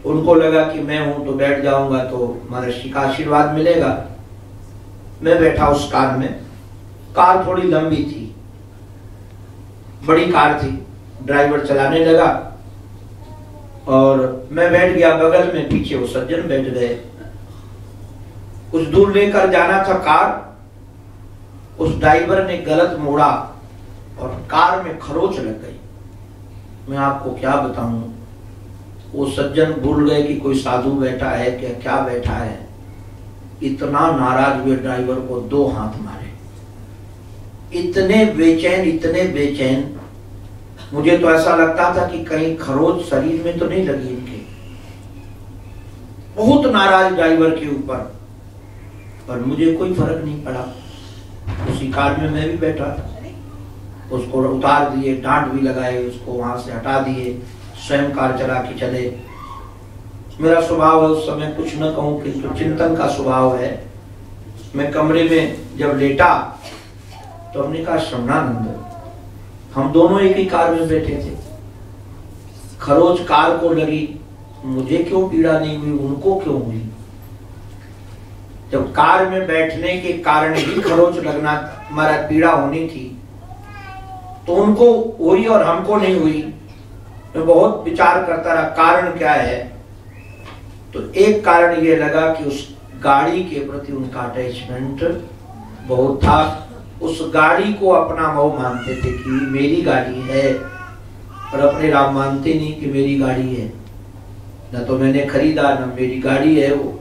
[SPEAKER 1] उनको लगा कि मैं हूं तो बैठ जाऊंगा तो महर्षि का आशीर्वाद मिलेगा। मैं बैठा उस कार में। कार थोड़ी लंबी थी, बड़ी कार थी। ड्राइवर चलाने लगा और मैं बैठ गया बगल में, पीछे वो सज्जन बैठ गए। कुछ दूर लेकर जाना था कार, उस ड्राइवर ने गलत मोड़ा और कार में खरोच लग गई। मैं आपको क्या बताऊं, वो सज्जन भूल गए कि कोई साधु बैठा है क्या बैठा है। इतना नाराज हुए, ड्राइवर को 2 हाथ मारे। इतने बेचैन, मुझे तो ऐसा लगता था कि कहीं खरोच शरीर में तो नहीं लगी इनके। बहुत नाराज ड्राइवर के ऊपर, पर मुझे कोई फर्क नहीं पड़ा। उसी कार में मैं भी बैठा था। उसको उतार दिए, डांट भी लगाए, उसको वहां से हटा दिए, स्वयं कार चला के चले। मेरा स्वभाव है उस समय कुछ न कहूं किंतु चिंतन का स्वभाव है। मैं कमरे में जब लेटा तो हमने कहा श्रवणानंद, हम दोनों एक ही कार में बैठे थे, खरोच कार को लगी, मुझे क्यों पीड़ा नहीं हुई, उनको क्यों हुई? जब कार में बैठने के कारण ही खरोच लगना हमारा पीड़ा होनी थी तो उनको हुई और हमको नहीं हुई। मैं बहुत विचार करता रहा कारण क्या है। तो एक कारण ये लगा कि उस गाड़ी के प्रति उनका अटैचमेंट बहुत था। उस गाड़ी को अपना मोह मानते थे कि मेरी गाड़ी है, और अपने राम मानते नहीं कि मेरी गाड़ी है, न तो मैंने खरीदा न मेरी गाड़ी है वो।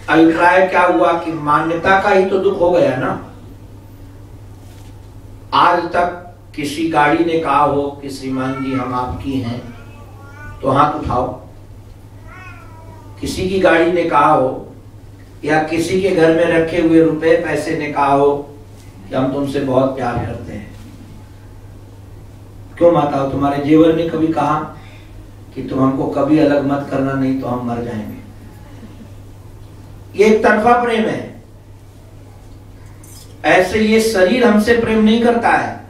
[SPEAKER 1] अभिप्राय क्या हुआ कि मान्यता का ही तो दुख हो गया ना। आज तक किसी गाड़ी ने कहा हो कि श्रीमान जी हम आपकी हैं तो हाथ उठाओ। किसी की गाड़ी ने कहा हो या किसी के घर में रखे हुए रुपए पैसे ने कहा हो कि हम तुमसे बहुत प्यार करते हैं। क्यों माताओं, तुम्हारे जेवर ने कभी कहा कि तुम हमको कभी अलग मत करना, नहीं तो हम मर जाएंगे? ये एक तरफा प्रेम है। ऐसे ये शरीर हमसे प्रेम नहीं करता है,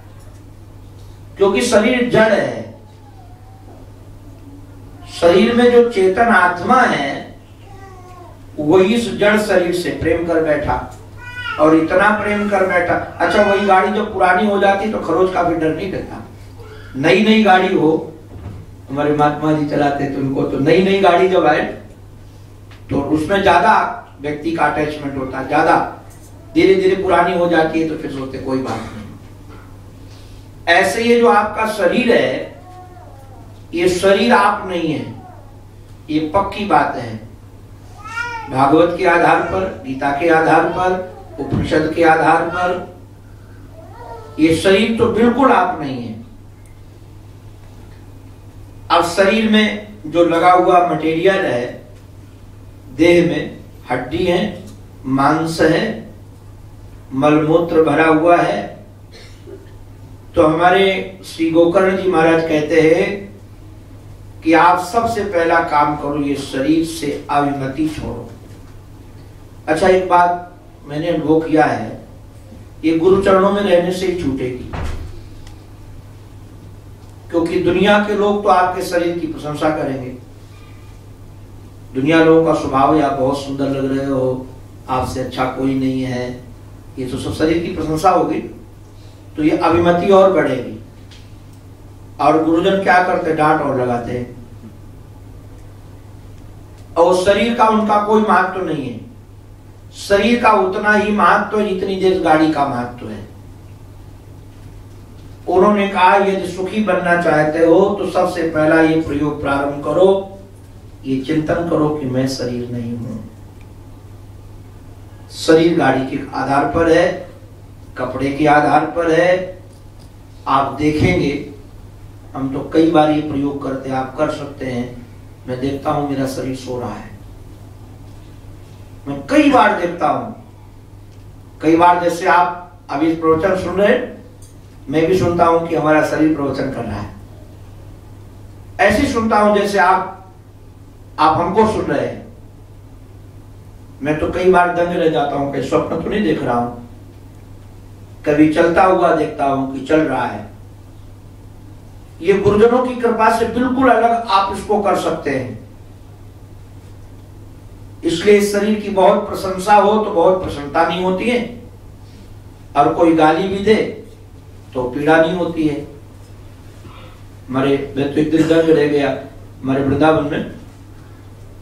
[SPEAKER 1] क्योंकि शरीर जड़ है। शरीर में जो चेतन आत्मा है वही इस जड़ शरीर से प्रेम कर बैठा, और इतना प्रेम कर बैठा। अच्छा, वही गाड़ी जब पुरानी हो जाती तो खरोच का भी डर नहीं रहता। नई नई गाड़ी हो, हमारे महात्मा जी चलाते थे उनको, तो नई नई गाड़ी जब आए तो उसमें ज्यादा व्यक्ति का अटैचमेंट होता है, ज्यादा। धीरे धीरे पुरानी हो जाती है तो फिर सोचते कोई बात नहीं। ऐसे ये जो आपका शरीर है, ये शरीर आप नहीं है, ये पक्की बात है। भागवत के आधार पर, गीता के आधार पर, उपनिषद के आधार पर, ये शरीर तो बिल्कुल आप नहीं है। अब शरीर में जो लगा हुआ मटेरियल है, देह में हड्डी है, मांस है, मलमूत्र भरा हुआ है। तो हमारे श्री गोकर्ण जी महाराज कहते हैं कि आप सबसे पहला काम करो, ये शरीर से अभिमति छोड़ो। अच्छा, एक बात मैंने अनुभव किया है, ये गुरु चरणों में रहने से ही छूटेगी। क्योंकि दुनिया के लोग तो आपके शरीर की प्रशंसा करेंगे। दुनिया लोगों का स्वभाव, या बहुत सुंदर लग रहे हो, आपसे अच्छा कोई नहीं है, ये तो सब शरीर की प्रशंसा होगी। तो ये अभिमति और बढ़ेगी। और गुरुजन क्या करते, डांट और लगाते हैं। और शरीर का उनका कोई महत्व तो नहीं है। शरीर का उतना ही महत्व जितनी देर गाड़ी का महत्व है। उन्होंने कहा यदि सुखी बनना चाहते हो तो सबसे पहला ये प्रयोग प्रारंभ करो, ये चिंतन करो कि मैं शरीर नहीं हूं। शरीर गाड़ी के आधार पर है, कपड़े के आधार पर है। आप देखेंगे, हम तो कई बार ये प्रयोग करते हैं, आप कर सकते हैं। मैं देखता हूं मेरा शरीर सो रहा है, मैं कई बार देखता हूं। कई बार जैसे आप अभी प्रवचन सुन रहे, मैं भी सुनता हूं कि हमारा शरीर प्रवचन कर रहा है। ऐसे सुनता हूं जैसे आप हमको सुन रहे हैं। मैं तो कई बार दंग रह जाता हूं कि स्वप्न तो नहीं देख रहा हूं। कभी चलता हुआ देखता हूं कि चल रहा है। ये गुरुजनों की कृपा से बिल्कुल अलग आप इसको कर सकते हैं। इसलिए इस शरीर की बहुत प्रशंसा हो तो बहुत प्रसन्नता नहीं होती है, और कोई गाली भी दे तो पीड़ा नहीं होती है। मैं तो एक दिन दंग रह गया हमारे वृंदावन में।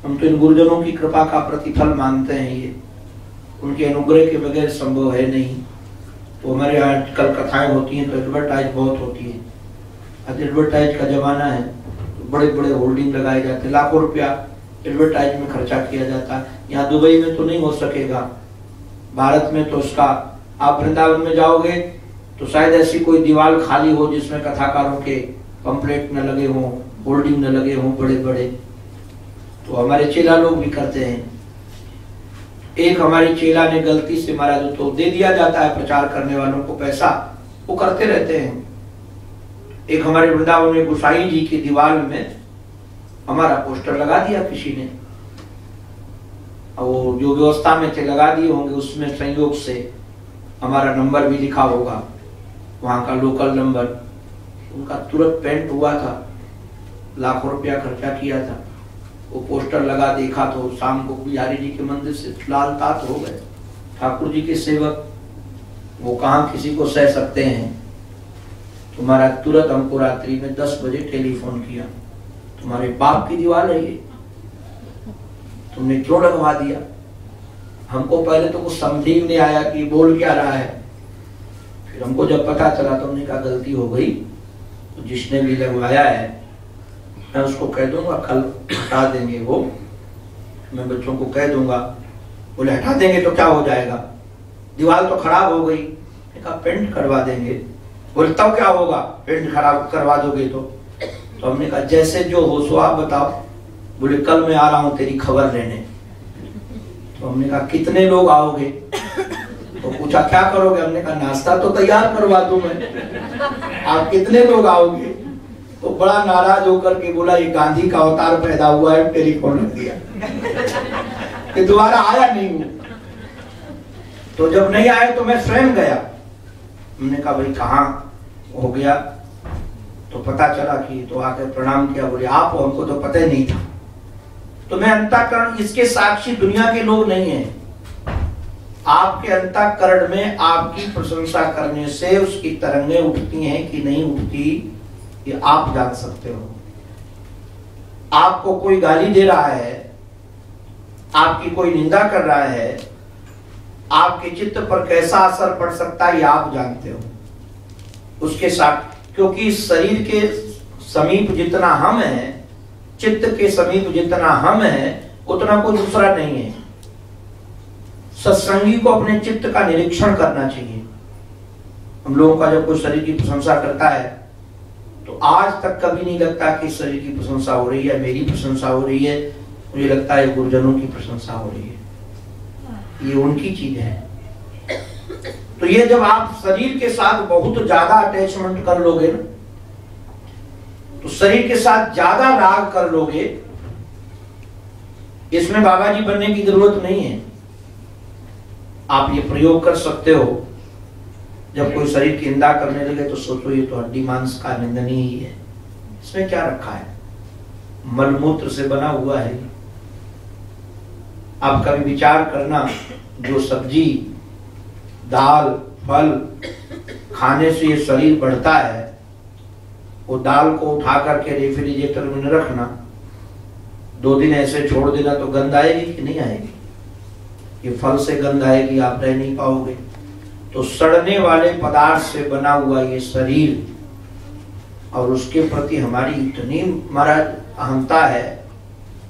[SPEAKER 1] हम तो इन गुरुजनों की कृपा का प्रतिफल मानते हैं, ये उनके अनुग्रह के बगैर संभव है नहीं। तो हमारे यहाँ कल कथाएं होती हैं तो एडवर्टाइज बहुत होती है। आज एडवर्टाइज का जमाना है, तो बड़े बड़े होल्डिंग लगाए जाते हैं, लाखों रुपया एडवर्टाइज में खर्चा किया जाता है। यहाँ दुबई में तो नहीं हो सकेगा, भारत में तो उसका, आप वृंदावन में जाओगे तो शायद ऐसी कोई दीवार खाली हो जिसमें कथाकारों के पंपलेट न लगे हों, होल्डिंग न लगे हों बड़े बड़े। तो हमारे चेला लोग भी करते हैं। एक हमारे चेला ने गलती से, महाराज तो दे दिया जाता है प्रचार करने वालों को पैसा, वो करते रहते हैं। एक हमारे वृंदावन में गोसाई जी की दीवार में हमारा पोस्टर लगा दिया किसी ने, और जो व्यवस्था में थे लगा दिए होंगे, उसमें संयोग से हमारा नंबर भी लिखा होगा, वहां का लोकल नंबर। उनका तुरंत पेंट हुआ था, लाखों रुपया खर्चा किया था। वो पोस्टर लगा, देखा तो शाम को बिहारी जी के मंदिर से लाल तात हो गए। ठाकुर जी के सेवक वो कहाँ किसी को सह सकते हैं। तो तुम्हारा तुरंत हमको रात्रि में 10 बजे टेलीफोन किया, तुम्हारे बाप की दीवार है ये, तुमने क्यों लगवा दिया? हमको पहले तो कुछ समझ ही नहीं आया कि बोल क्या रहा है। फिर हमको जब पता चला तो हमने कहा गलती हो गई, तो जिसने भी लगवाया है मैं उसको कह दूंगा कल हटा देंगे, वो मैं बच्चों को कह दूंगा। बोले हटा देंगे तो क्या हो जाएगा, दीवार तो खराब हो गई। मैंने कहा पेंट करवा देंगे। बोले तब क्या होगा, पेंट खराब करवा दोगे तो हमने कहा जैसे जो हो सो आप बताओ। बोले कल मैं आ रहा हूं तेरी खबर लेने। तो हमने कहा कितने लोग आओगे? तो पूछा क्या करोगे? हमने कहा नाश्ता तो तैयार करवा दूं मैं, आप कितने लोग आओगे? तो बड़ा नाराज होकर के बोला ये गांधी का अवतार पैदा हुआ है, टेलीफोन रख दिया कि दोबारा आया नहीं हूं। तो जब नहीं आए तो मैं स्वयं गया। हमने कहा भाई कहाँ हो गया? तो पता चला कि तो आकर प्रणाम किया। बोले आप हो? हमको तो पता ही नहीं था। तो मैं अंतःकरण, इसके साक्षी दुनिया के लोग नहीं हैं। आपके अंतःकरण में आपकी प्रशंसा करने से उसकी तरंगें उठती हैं कि नहीं उठती, ये आप जान सकते हो। आपको कोई गाली दे रहा है, आपकी कोई निंदा कर रहा है, आपके चित्त पर कैसा असर पड़ सकता है ये आप जानते हो। उसके साथ, क्योंकि शरीर के समीप जितना हम हैं, चित्त के समीप जितना हम हैं, उतना कोई दूसरा नहीं है। सत्संगी को अपने चित्त का निरीक्षण करना चाहिए। हम लोगों का जब कोई शरीर की प्रशंसा करता है तो आज तक कभी नहीं लगता कि शरीर की प्रशंसा हो रही है, मेरी प्रशंसा हो रही है। मुझे लगता है गुरुजनों की प्रशंसा हो रही है, ये उनकी चीज है। तो ये जब आप शरीर के साथ बहुत ज्यादा अटैचमेंट कर लोगे ना, तो शरीर के साथ ज्यादा राग कर लोगे, इसमें बाबा जी बनने की जरूरत नहीं है। आप ये प्रयोग कर सकते हो, जब कोई शरीर की निंदा करने लगे तो सोचो ये तो हड्डी मांस का निंदनीय ही है, इसमें क्या रखा है, मलमूत्र से बना हुआ है। आप कभी विचार करना, जो सब्जी दाल फल खाने से ये शरीर बढ़ता है, वो दाल को उठा करके रेफ्रिजरेटर में न रखना, 2 दिन ऐसे छोड़ देना तो गंध आएगी कि नहीं आएगी? ये फल से गंध आएगी, आप रह नहीं पाओगे। तो सड़ने वाले पदार्थ से बना हुआ ये शरीर, और उसके प्रति हमारी इतनी महाराज अहंता है,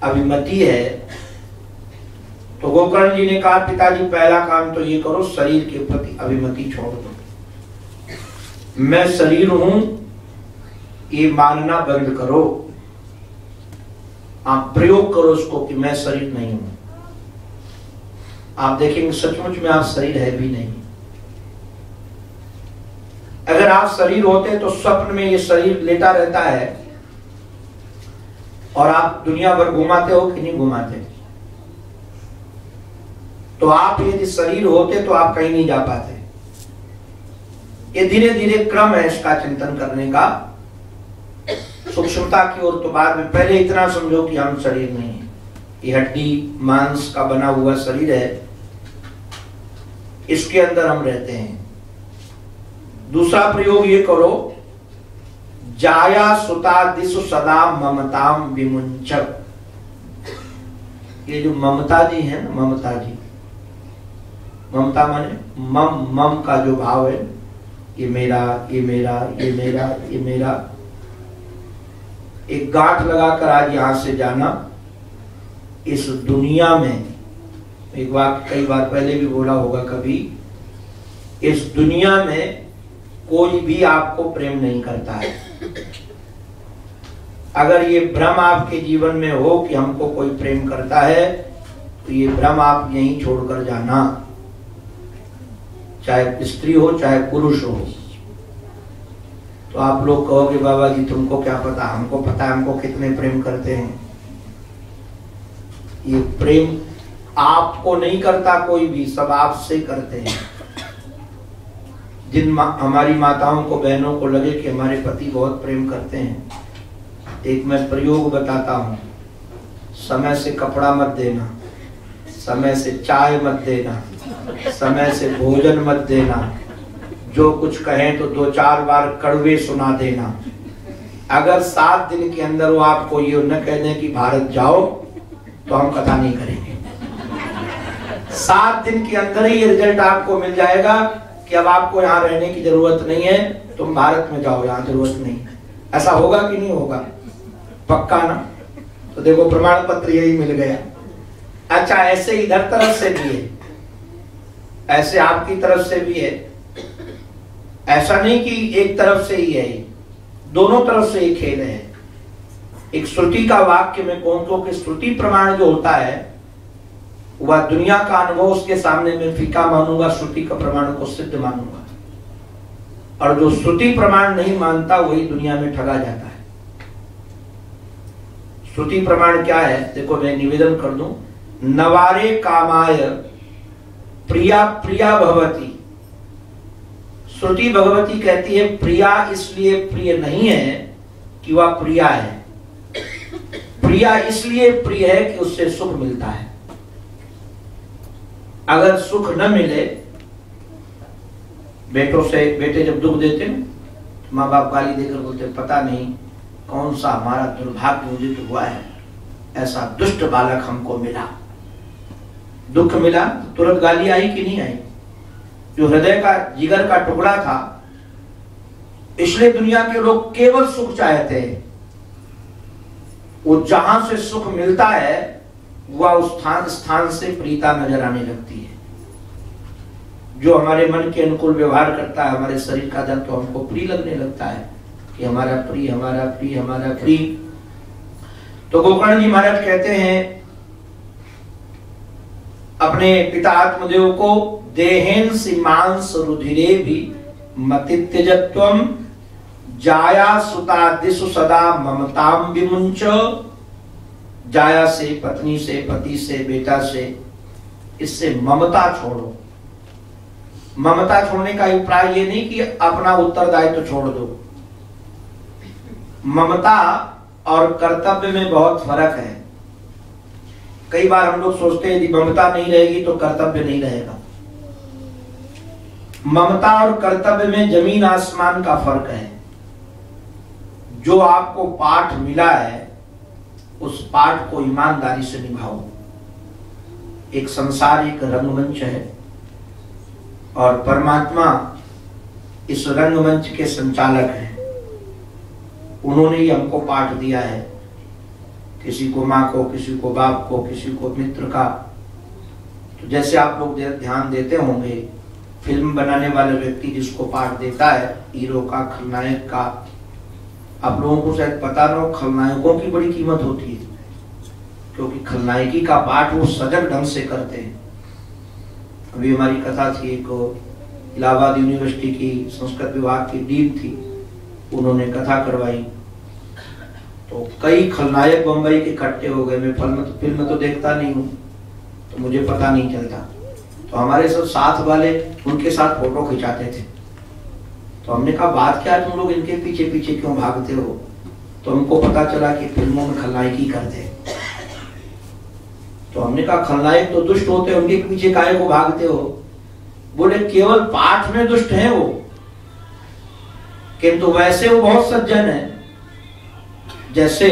[SPEAKER 1] अभिमति है। तो गोकर्ण जी ने कहा पिताजी पहला काम तो ये करो, शरीर के प्रति अभिमति छोड़ दो। मैं शरीर हूं ये मानना बंद करो। आप प्रयोग करो उसको कि मैं शरीर नहीं हूं। आप देखेंगे सचमुच में आप शरीर है भी नहीं। अगर आप शरीर होते तो स्वप्न में ये शरीर लेटा रहता है और आप दुनिया भर घुमाते हो कि नहीं घुमाते? तो आप यदि शरीर होते तो आप कहीं नहीं जा पाते। ये धीरे धीरे क्रम है इसका चिंतन करने का, सूक्ष्मता की ओर। तो बाद में पहले इतना समझो कि हम शरीर नहीं है, ये हड्डी मांस का बना हुआ शरीर है, इसके अंदर हम रहते हैं। दूसरा प्रयोग ये करो, जाया सुता दिशु सदा ममताम विमुंचक। ये जो ममता जी है ना, ममता जी, ममता माने मम, मम का जो भाव है, ये मेरा ये मेरा ये मेरा ये मेरा, एक गांठ लगाकर आज यहां से जाना। इस दुनिया में, एक बात कई बार पहले भी बोला होगा कभी, इस दुनिया में कोई भी आपको प्रेम नहीं करता है। अगर ये भ्रम आपके जीवन में हो कि हमको कोई प्रेम करता है, तो ये भ्रम आप यहीं छोड़कर जाना, चाहे स्त्री हो चाहे पुरुष हो। तो आप लोग कहोगे बाबा जी तुमको क्या पता, हमको पता है हमको कितने प्रेम करते हैं। ये प्रेम आपको नहीं करता कोई भी, सब आपसे करते हैं। जिन हमारी माताओं को, बहनों को लगे कि हमारे पति बहुत प्रेम करते हैं, एक मैं प्रयोग बताता हूं। समय से कपड़ा मत देना, समय से चाय मत देना, समय से भोजन मत देना, जो कुछ कहें तो 2-4 बार कड़वे सुना देना। अगर 7 दिन के अंदर वो आपको ये न कह दें कि भारत जाओ, तो हम कथा नहीं करेंगे। 7 दिन के अंदर ही ये रिजल्ट आपको मिल जाएगा कि अब आपको यहाँ रहने की जरूरत नहीं है, तुम भारत में जाओ, यहाँ जरूरत नहीं। ऐसा होगा कि नहीं होगा? पक्का ना? तो देखो प्रमाण पत्र यही मिल गया। अच्छा, ऐसे इधर तरफ से भी है, ऐसे आपकी तरफ से भी है। ऐसा नहीं कि एक तरफ से ही है, दोनों तरफ से ही खेल है। एक श्रुति का वाक्य में कौन को कि श्रुति प्रमाण जो होता है वह दुनिया का अनुभव उसके सामने में फीका मानूंगा, श्रुति का प्रमाण को सिद्ध मानूंगा। और जो श्रुति प्रमाण नहीं मानता वही दुनिया में ठगा जाता है। श्रुति प्रमाण क्या है? देखो मैं निवेदन कर दूं, नवारे कामाय प्रिया प्रिया भगवती। श्रुति भगवती कहती है प्रिया इसलिए प्रिय नहीं है कि वह प्रिया है, प्रिया इसलिए प्रिय है कि उससे सुख मिलता है। अगर सुख न मिले, बेटे जब दुख देते हैं माँ बाप गाली देकर बोलते पता नहीं कौन सा हमारा दुर्भाग्य उदित हुआ है, ऐसा दुष्ट बालक हमको मिला। दुख मिला तुरंत गाली आई कि नहीं आई? जो हृदय का जिगर का टुकड़ा था, इसलिए दुनिया के लोग केवल सुख चाहते हैं। वो जहां से सुख मिलता है वह उस स्थान से प्रीता नजर आने लगती है। जो हमारे मन के अनुकूल व्यवहार करता है, हमारे शरीर का दर्द, तो हमको प्रिय लगने लगता है कि हमारा प्रिय हमारा प्रिय हमारा प्रिय। तो गोकर्ण जी महाराज कहते हैं अपने पिता आत्मदेव को, देहेन सीमांस रुधिरे भी मतित्यजत्वम जाया सुता दिशु सदा ममताम विमुंच। जाया से, पत्नी से, पति से, बेटा से, इससे ममता छोड़ो। ममता छोड़ने का अभिप्राय ये नहीं कि अपना उत्तरदायित्व छोड़ दो। ममता और कर्तव्य में बहुत फर्क है। कई बार हम लोग सोचते हैं यदि ममता नहीं रहेगी तो कर्तव्य नहीं रहेगा। ममता और कर्तव्य में जमीन आसमान का फर्क है। जो आपको पाठ मिला है उस पाठ को ईमानदारी से निभाओ। एक संसार एक रंगमंच है और परमात्मा इस रंगमंच के संचालक हैं। उन्होंने ही हमको पाठ दिया है, किसी को माँ को, किसी को बाप को, किसी को मित्र का। तो जैसे आप लोग ध्यान देते होंगे, फिल्म बनाने वाले व्यक्ति जिसको पाठ देता है, हीरो का, खलनायक का, आप लोगों को शायद पता न हो, खलनायकों की बड़ी कीमत होती है, क्योंकि खलनायकी का पाठ वो सजग ढंग से करते हैं। अभी हमारी कथा थी, एक इलाहाबाद यूनिवर्सिटी की संस्कृत विभाग की डीन थी, उन्होंने कथा करवाई। तो कई खलनायक बंबई के इकट्ठे हो गए। मैं फिल्म तो देखता नहीं हूँ, तो मुझे पता नहीं चलता। तो हमारे सब साथ वाले उनके साथ फोटो खिंचाते थे। तो हमने कहा बात क्या है, तुम लोग इनके पीछे पीछे क्यों भागते हो? तो हमको पता चला कि फिल्मों में खलनायकी करते हैं। तो हमने कहा खलनायक तो दुष्ट होते हैं, उनके पीछे काहे को भागते हो? बोले केवल पाठ में दुष्ट हैं वो, किंतु वैसे वो बहुत सज्जन है। जैसे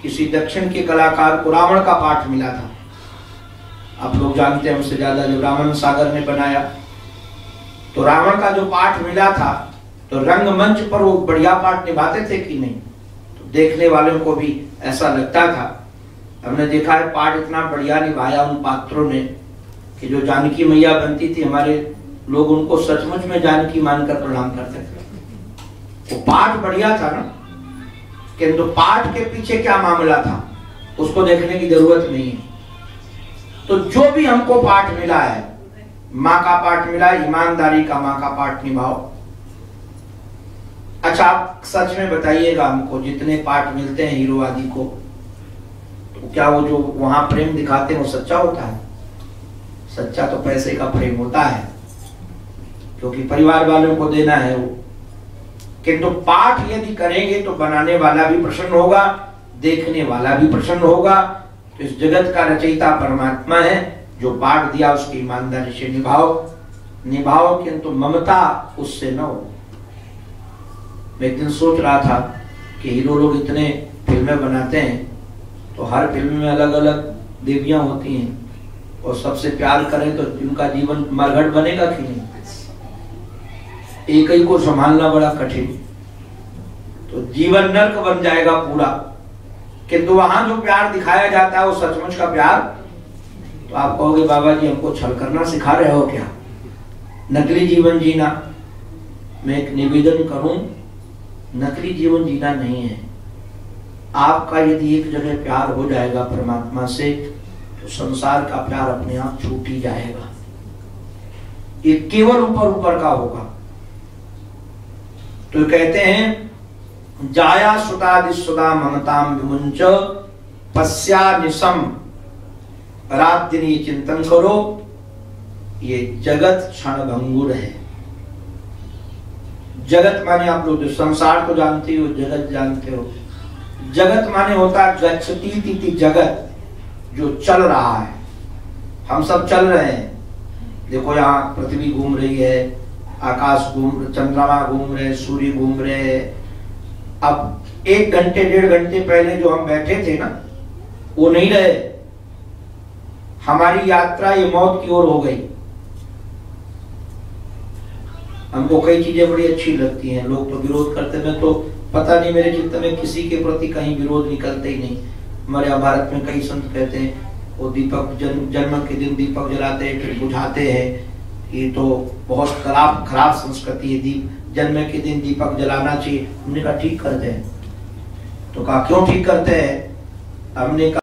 [SPEAKER 1] किसी दक्षिण के कलाकार को रावण का पाठ मिला था, आप लोग जानते हैं हमसे ज्यादा, जो रावण सागर ने बनाया। तो रावण का जो पाठ मिला था, तो रंगमंच पर वो बढ़िया पाठ निभाते थे कि नहीं? तो देखने वालों को भी ऐसा लगता था। हमने देखा है पाठ इतना बढ़िया निभाया उन पात्रों ने कि जो जानकी मैया बनती थी, हमारे लोग उनको सचमुच में जानकी मानकर प्रणाम करते थे। वो पाठ बढ़िया था ना, किंतु पाठ के पीछे क्या मामला था उसको देखने की जरूरत नहीं है। तो जो भी हमको पाठ मिला है, माँ का पाठ मिला, ईमानदारी का माँ का पाठ निभाओ। अच्छा, आप सच में बताइएगा हमको, जितने पाठ मिलते हैं हीरो आदि को, तो क्या वो जो वहां प्रेम दिखाते हैं वो सच्चा होता है? सच्चा तो पैसे का प्रेम होता है, क्योंकि परिवार वालों को देना है वो। किंतु पाठ यदि करेंगे तो बनाने वाला भी प्रसन्न होगा, देखने वाला भी प्रसन्न होगा। तो इस जगत का रचयिता परमात्मा है, जो पाठ दिया उसकी ईमानदारी से निभाओ। निभाओ किंतु ममता उससे न हो। मैं एक दिन सोच रहा था कि हीरो लोग इतने फिल्में बनाते हैं तो हर फिल्म में अलग अलग देवियां होती हैं और सबसे प्यार करें तो उनका जीवन मरघट बनेगा कि नहीं? एक ही को संभालना बड़ा कठिन, तो जीवन नर्क बन जाएगा पूरा। किंतु वहां जो प्यार दिखाया जाता है वो सचमुच का प्यार। तो आप कहोगे बाबा जी हमको छल करना सिखा रहे हो क्या, नकली जीवन जीना? मैं एक निवेदन करूं, नकली जीवन जीना नहीं है। आपका यदि एक जगह प्यार हो जाएगा परमात्मा से तो संसार का प्यार अपने आप छूट ही जाएगा। ये केवल ऊपर ऊपर का होगा। तो कहते हैं जाया सुतादिसुदा ममताम विमुंच पश्या निशम, रात दिन ये चिंतन करो, ये जगत क्षण भंगुर है। जगत माने आप लोग संसार को जानते हो, जगत जानते हो। जगत माने होता है गच्छति इति जगत, जो चल रहा है। हम सब चल रहे हैं। देखो यहाँ पृथ्वी घूम रही है, आकाश घूम, चंद्रमा घूम रहे, सूर्य घूम रहे। अब 1 घंटे 1.5 घंटे पहले जो हम बैठे थे ना, वो नहीं रहे। हमारी यात्रा ये मौत की ओर हो गई। हमको कई चीजें बड़ी अच्छी लगती हैं, लोग तो विरोध करते। मैं तो पता नहीं मेरे चित्त में किसी के प्रति कहीं विरोध निकलते ही नहीं। हमारे भारत में कई संत कहते हैं वो दीपक जन्म के दिन दीपक जलाते हैं फिर बुझाते हैं, ये तो बहुत खराब संस्कृति है। दीप जन्म के दिन दीपक जलाना चाहिए। हमने कहा ठीक करते हैं। तो कहा क्यों ठीक करते हैं? हमने कहा